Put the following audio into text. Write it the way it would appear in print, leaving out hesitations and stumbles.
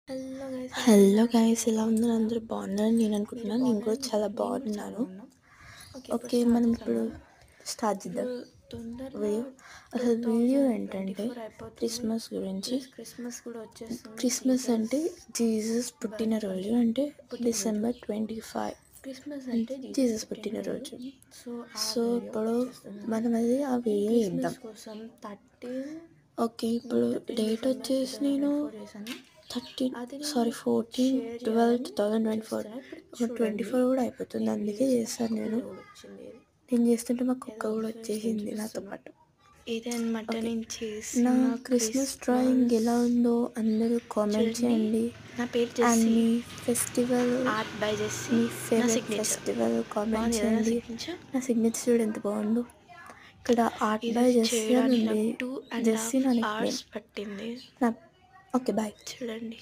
Hello guys, ఎలా ఉన్నారు? అందరూ బాగున్నారని నేను అనుకుంటున్నాను. నేను కూడా చాలా బాగున్నాను. ఓకే, మనం ఇప్పుడు స్టార్ట్ చేద్దాం వీడియో. అసలు వీడియో ఏంటంటే క్రిస్మస్ గురించి. క్రిస్మస్ అంటే జీసస్ పుట్టినరోజు, అంటే December 25 అంటే జీసస్ పుట్టినరోజు. సో ఇప్పుడు మనం అది ఆ వీడియో ఇద్దాం. ఓకే, ఇప్పుడు డేట్ వచ్చేసి నేను 14/12/2024. 24 కూడా అయిపోతుంది, అందుకే చేస్తాను. నేను చేస్తుంటే మా కుక్క కూడా వచ్చేసింది నాతో పాటు. ఇదే అనమాట నేను నా చేసిన క్రిస్మస్ డ్రాయింగ్ ఎలా ఉందో అందరూ కామెంట్ చేయండి. నా పేరు అండ్ జెస్సీ, మీ ఫెస్టివల్, ఆర్ట్ బై జెస్సీ, మీ నా ఫేవరెట్ సిగ్నేచర్ ఫెస్టివల్ కామెంట్ బాగుంది కదా నా చేయండి. సిగ్నేచర్. నా సిగ్నేచర్ చూడు ఎంత బాగుందో. ఇక్కడ ఆర్ట్ ఇది బై జెస్సీ అని చేయడానికి ఉంది. నాకు 2.5 జెస్సీ నా నిక్ hours నేమ్. పట్టింది. Okay, bye. చూడండి.